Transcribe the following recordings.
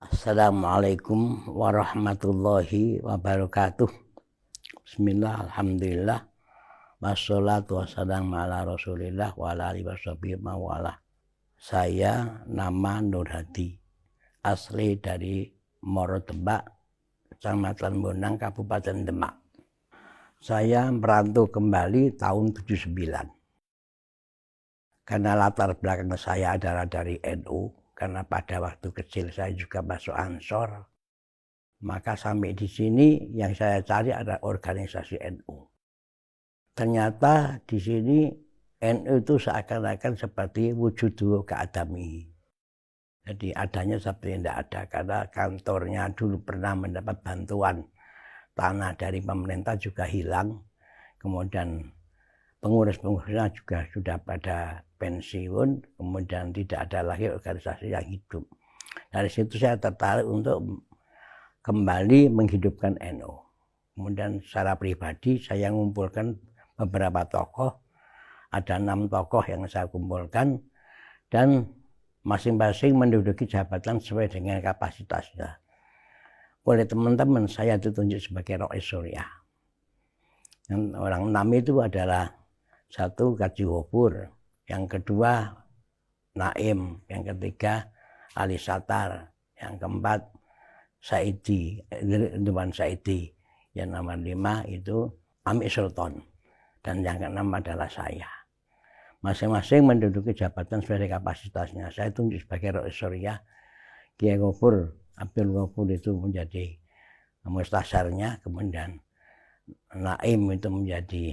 Assalamualaikum warahmatullahi wabarakatuh. Bismillah, alhamdulillah, wassalatu wassalamu ala rasulillah wa ala alihi washabihi mawalah. Saya nama Nur Hadi, asli dari Morotembak, Kecamatan Bonang, Kabupaten Demak. Saya merantau kembali tahun 79. Karena latar belakang saya adalah dari NU, karena pada waktu kecil saya juga masuk Ansor, maka sampai di sini yang saya cari adalah organisasi NU. Ternyata di sini NU itu seakan-akan seperti wujudu keadami. Jadi adanya seperti tidak ada, karena kantornya dulu pernah mendapat bantuan tanah dari pemerintah juga hilang. Kemudian pengurus-pengurusnya juga sudah pada pensiun, kemudian tidak ada lagi organisasi yang hidup. Dari situ saya tertarik untuk kembali menghidupkan NU. Kemudian secara pribadi saya mengumpulkan beberapa tokoh, ada 6 tokoh yang saya kumpulkan, dan masing-masing menduduki jabatan sesuai dengan kapasitasnya. Oleh teman-teman saya ditunjuk sebagai Rois Surya. Dan orang 6 itu adalah 1 Kaji Hopur, yang kedua Naim, yang ketiga Ali Satar, yang keempat Saidi, Ridwan Saidi, yang nomor 5 itu Ami Sultan, dan yang ke-6 adalah saya. Masing-masing menduduki jabatan sesuai kapasitasnya. Saya tunjuk sebagai Rois Surya, Kiai Ghafur Abdul Ghafur itu menjadi mustasyarnya, kemudian Naim itu menjadi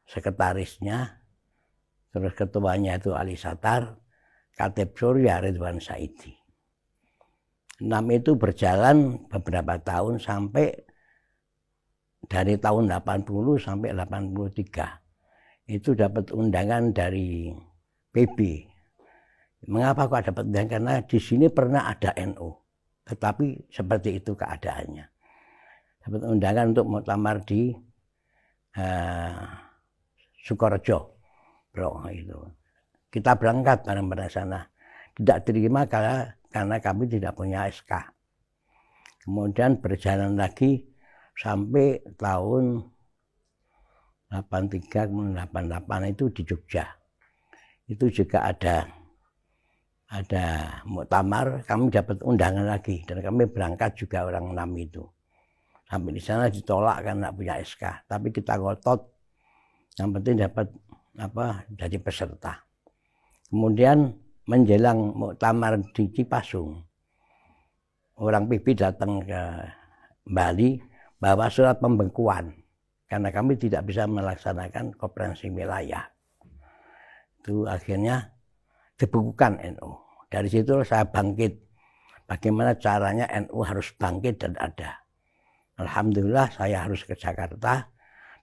sekretarisnya, terus ketuanya itu Ali Satar, Katib Surya Ridwan Saidi. 6 itu berjalan beberapa tahun sampai dari tahun 80 sampai 83. Itu dapat undangan dari PB. Mengapa kok dapat undangan? Karena di sini pernah ada NU, tetapi seperti itu keadaannya. Dapat undangan untuk muktamar di Sukorejo, bro, itu. Kita berangkat pada sana, tidak terima karena kami tidak punya SK. Kemudian berjalan lagi sampai tahun 83, 88 itu di Jogja. Itu juga ada muktamar, kami dapat undangan lagi, dan kami berangkat juga orang 6 itu. Sampai di sana ditolak karena punya SK, tapi kita ngotot, yang penting dapat jadi peserta. Kemudian menjelang muktamar di Cipasung, orang PB datang ke Bali bawa surat pembekuan karena kami tidak bisa melaksanakan konferensi wilayah. Itu akhirnya dibekukan NU. Dari situ saya bangkit. Bagaimana caranya NU harus bangkit dan ada. Alhamdulillah saya harus ke Jakarta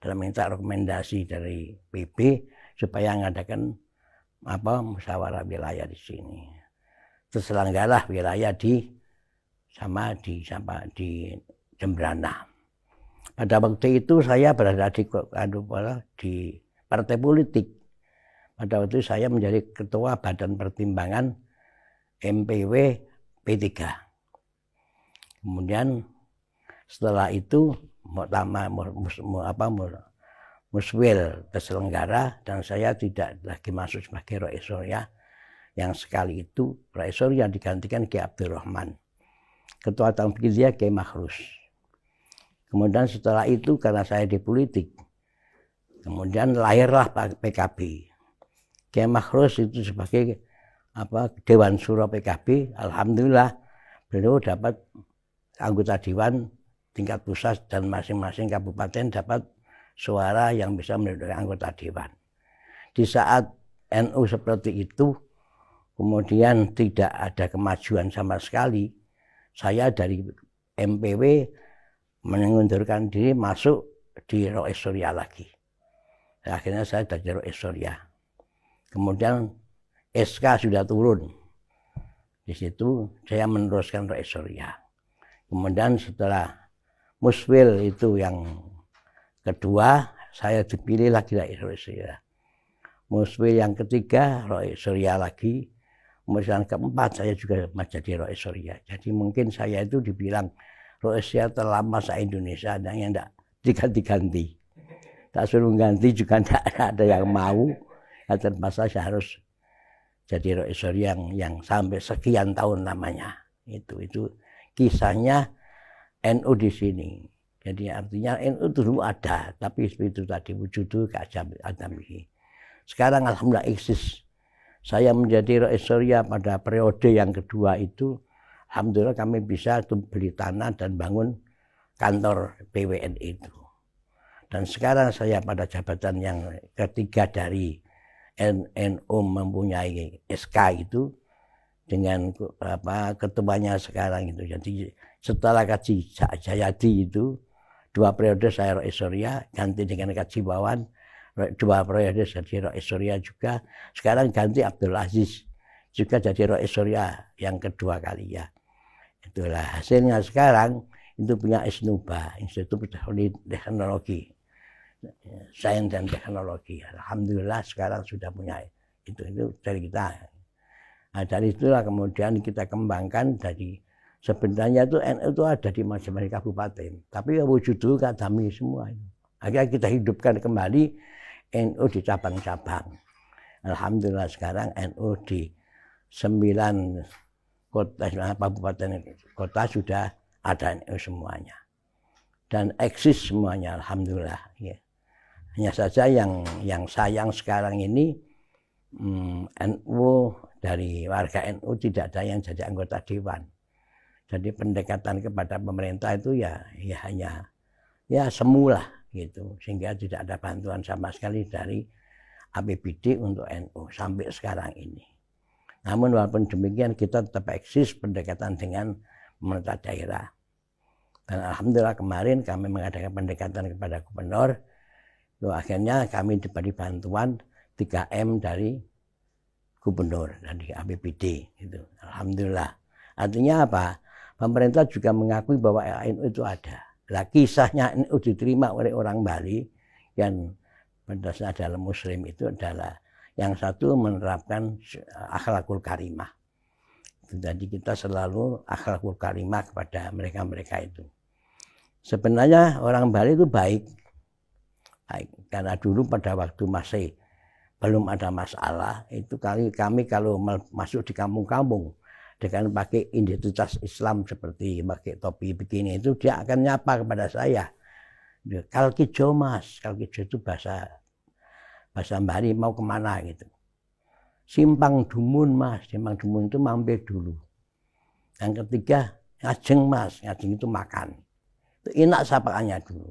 dan minta rekomendasi dari PB supaya mengadakan musyawarah wilayah di sini. Terselenggarah wilayah di Jembrana. Pada waktu itu saya berada di partai politik. Pada waktu itu saya menjadi ketua Badan Pertimbangan MPW P3. Kemudian setelah itu muswil terselenggara dan saya tidak lagi masuk sebagai Rois Surya. Yang sekali itu Rois Surya digantikan Kiai Abdurrahman. Ketua tahun berikutnya Kiai Makhrus. Kemudian setelah itu karena saya di politik, kemudian lahirlah PKB. Kiai Makhrus itu sebagai Dewan Syuro PKB. Alhamdulillah beliau dapat anggota dewan tingkat pusat dan masing-masing kabupaten dapat suara yang bisa menduduki anggota dewan. Di saat NU seperti itu, kemudian tidak ada kemajuan sama sekali, saya dari MPW mengundurkan diri masuk di Rois Surya lagi. Dan akhirnya saya jadi Rois Surya. Kemudian SK sudah turun. Di situ saya meneruskan Rois Surya. Kemudian setelah muswil itu yang kedua, saya dipilih lagi Rois Surya. Muswil yang ketiga Rois Surya lagi. Pemeriksaan keempat saya juga menjadi Rois Surya. Jadi mungkin saya itu dibilang Rois Surya terlama se-Indonesia dan yang tidak diganti-ganti. Tak suruh ganti juga tidak ada yang mau. Ya, terpaksa saya harus jadi Rois Surya yang sampai sekian tahun namanya. Itu kisahnya NU di sini. Jadi artinya NU dulu ada, tapi seperti itu tadi wujudu ka'adamihi. Sekarang alhamdulillah eksis. Saya menjadi Rois Surya pada periode yang kedua itu, alhamdulillah kami bisa beli tanah dan bangun kantor PWNI itu. Dan sekarang saya pada jabatan yang ketiga dari NU mempunyai SK itu dengan ketuanya sekarang itu. Jadi setelah Kaji Jayadi itu 2 periode saya Rois Surya, ganti dengan Kaji Wawan. 2 periode jadi Rois Surya juga. Sekarang ganti Abdul Aziz juga jadi Rois Surya yang kedua kali ya. Itulah hasilnya sekarang itu punya Isnuba, Institut Teknologi, Sains dan Teknologi. Alhamdulillah sekarang sudah punya itu dari kita. Nah, dari itulah kemudian kita kembangkan dari sebenarnya itu NU itu ada di masing-masing kabupaten, tapi wujud dulu kami semua itu. Akhirnya kita hidupkan kembali NU di cabang-cabang. Alhamdulillah sekarang NU di 9 kota, kabupaten kota sudah ada NU semuanya. Dan eksis semuanya, alhamdulillah. Ya. Hanya saja yang sayang sekarang ini NU dari warga NU tidak ada yang jadi anggota dewan. Jadi pendekatan kepada pemerintah itu ya hanya semula gitu, sehingga tidak ada bantuan sama sekali dari APBD untuk NU sampai sekarang ini. Namun walaupun demikian kita tetap eksis pendekatan dengan pemerintah daerah. Dan alhamdulillah kemarin kami mengadakan pendekatan kepada gubernur. Akhirnya kami diberi bantuan 3M dari gubernur dari APBD gitu. Alhamdulillah. Artinya apa? Pemerintah juga mengakui bahwa NU itu ada. Nah, kisahnya NU diterima oleh orang Bali yang pada dasarnya adalah Muslim itu adalah yang satu menerapkan akhlakul karimah. Jadi kita selalu akhlakul karimah kepada mereka-mereka itu. Sebenarnya orang Bali itu baik karena dulu pada waktu masih belum ada masalah itu kami kalau masuk di kampung-kampung dengan pakai identitas Islam seperti pakai topi begini itu dia akan nyapa kepada saya. Kalkijo mas, kalkijo itu bahasa Bali mau kemana gitu. Simpang Dumun mas, Simpang Dumun itu mampir dulu. Yang ketiga ngajeng mas, ngajeng itu makan. Itu enak sapaannya dulu.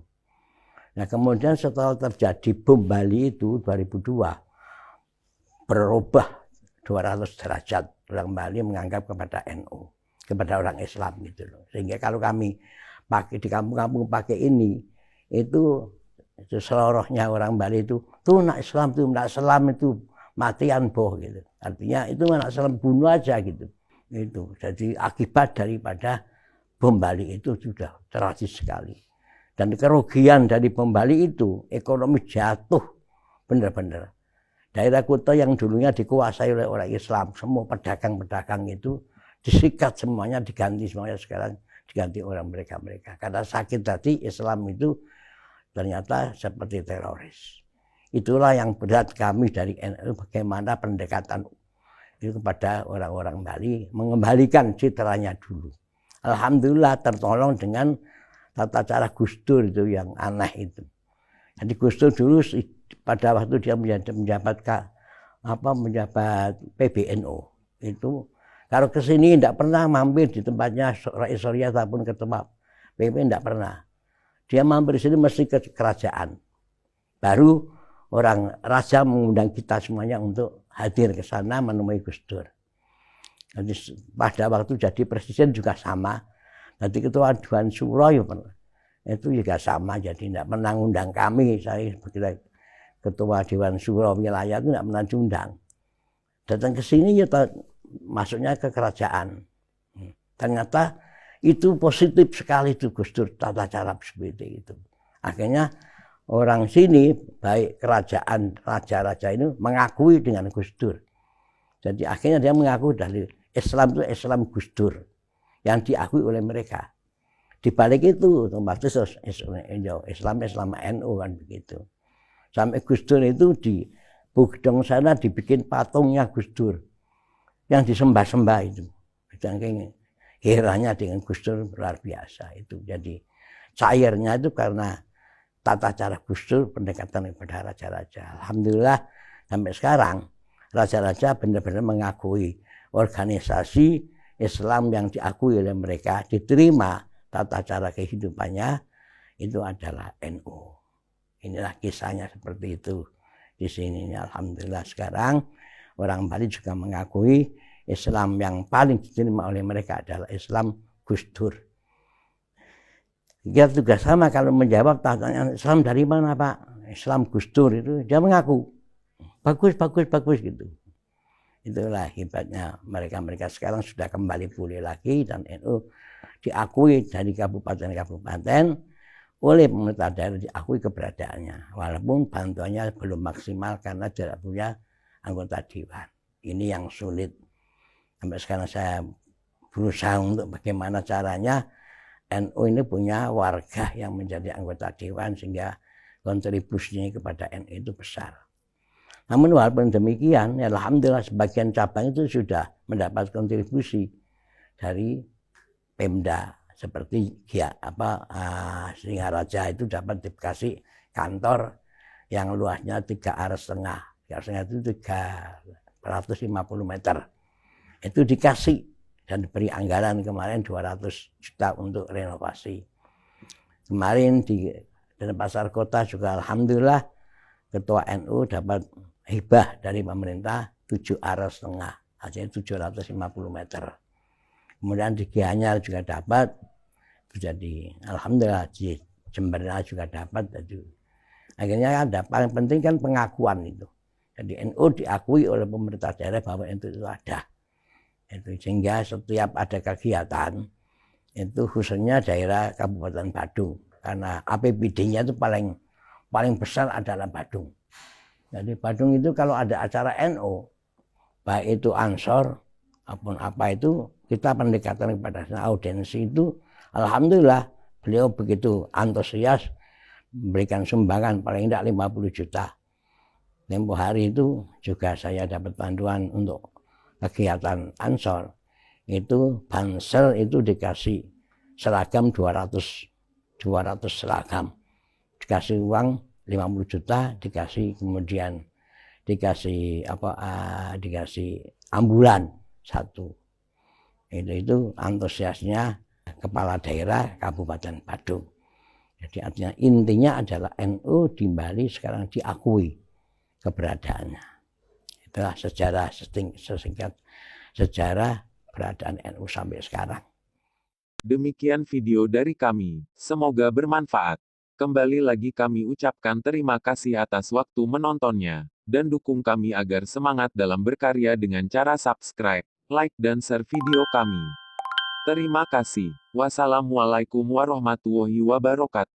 Nah kemudian setelah terjadi bom Bali itu 2002 berubah 200 derajat. Orang Bali menganggap kepada NU, kepada orang Islam gitu loh. Sehingga kalau kami pakai di kampung-kampung pakai ini, itu seluruhnya orang Bali itu tuh nak Islam tuh, nak Islam itu matian boh gitu. Artinya itu nak Islam bunuh aja gitu. Itu jadi akibat daripada bom Bali itu sudah tragis sekali. Dan kerugian dari bom Bali itu ekonomi jatuh benar-benar. Daerah kota yang dulunya dikuasai oleh orang Islam, semua pedagang-pedagang itu disikat semuanya, diganti semuanya sekarang diganti orang mereka-mereka. Karena sakit hati Islam itu ternyata seperti teroris. Itulah yang berat kami dari NU, bagaimana pendekatan itu kepada orang-orang Bali, mengembalikan citranya dulu. Alhamdulillah tertolong dengan tata cara Gus Dur itu yang aneh itu. Jadi Gus Dur dulu pada waktu dia menjabat PBNU itu kalau ke sini tidak pernah mampir di tempatnya Rois Surya ataupun ke tempat PP tidak pernah. Dia mampir di sini mesti ke kerajaan. Baru orang raja mengundang kita semuanya untuk hadir ke sana menemui Gus Dur. Jadi pada waktu jadi presiden juga sama. Jadi ketua Dewan Syuro itu juga sama. Jadi tidak pernah undang kami. Saya sebagai ketua Dewan Syuro wilayah itu tidak pernah diundang. Datang ke sini ya masuknya ke kerajaan. Ternyata itu positif sekali itu Gus Dur tata cara seperti itu. Akhirnya orang sini baik kerajaan raja-raja ini mengakui dengan Gus Dur. Jadi akhirnya dia mengaku dari Islam itu Islam Gus Dur yang diakui oleh mereka. Di balik itu otomatis Islam NU kan begitu. Sampai Gus Dur itu di Bugdong sana dibikin patungnya Gus Dur yang disembah-sembah itu. Saking herannya dengan Gus Dur luar biasa itu. Jadi cairnya itu karena tata cara Gus Dur pendekatan kepada raja-raja. Alhamdulillah sampai sekarang raja-raja benar-benar mengakui organisasi Islam yang diakui oleh mereka, diterima tata cara kehidupannya itu adalah NU. Inilah kisahnya seperti itu di sini. Alhamdulillah sekarang orang Bali juga mengakui Islam yang paling diterima oleh mereka adalah Islam Gus Dur. Dia tugas sama kalau menjawab pertanyaan Islam dari mana Pak? Islam Gus Dur itu dia mengaku bagus gitu. Itulah hebatnya mereka sekarang sudah kembali pulih lagi dan NU diakui dari kabupaten-kabupaten oleh pemerintah daerah, diakui keberadaannya walaupun bantuannya belum maksimal karena tidak punya anggota dewan. Ini yang sulit. Sampai sekarang saya berusaha untuk bagaimana caranya NU ini punya warga yang menjadi anggota dewan sehingga kontribusinya kepada NU itu besar. Namun walaupun demikian, ya alhamdulillah sebagian cabang itu sudah mendapat kontribusi dari Pemda seperti Singaraja itu dapat dikasih kantor yang luasnya 3,5 aras. 3,5 itu 350 meter. Itu dikasih dan diberi anggaran kemarin 200 juta untuk renovasi. Kemarin di Denpasar Kota juga alhamdulillah Ketua NU dapat hibah dari pemerintah 7,5 aras, artinya 750 meter. Kemudian di Gianyar juga dapat, jadi alhamdulillah di Jemberana juga dapat. Jadi akhirnya ada paling penting kan pengakuan itu. Jadi NU diakui oleh pemerintah daerah bahwa NU itu ada. Itu sehingga setiap ada kegiatan itu khususnya daerah Kabupaten Badung karena APBD-nya itu paling besar adalah Badung. Jadi Badung itu kalau ada acara NU baik itu Ansor apapun apa itu kita pendekatan kepada audiensi itu alhamdulillah beliau begitu antusias memberikan sumbangan paling tidak 50 juta. Tempo hari itu juga saya dapat bantuan untuk kegiatan Ansor itu Bansel itu dikasih seragam 200 seragam, dikasih uang 50 juta, dikasih kemudian dikasih dikasih ambulan 1. Itu antusiasnya kepala daerah Kabupaten Badung. Jadi artinya intinya adalah NU di Bali sekarang diakui keberadaannya. Itulah sesingkat sejarah keberadaan NU sampai sekarang. Demikian video dari kami, semoga bermanfaat. Kembali lagi kami ucapkan terima kasih atas waktu menontonnya, dan dukung kami agar semangat dalam berkarya dengan cara subscribe, like dan share video kami. Terima kasih. Wassalamualaikum warahmatullahi wabarakatuh.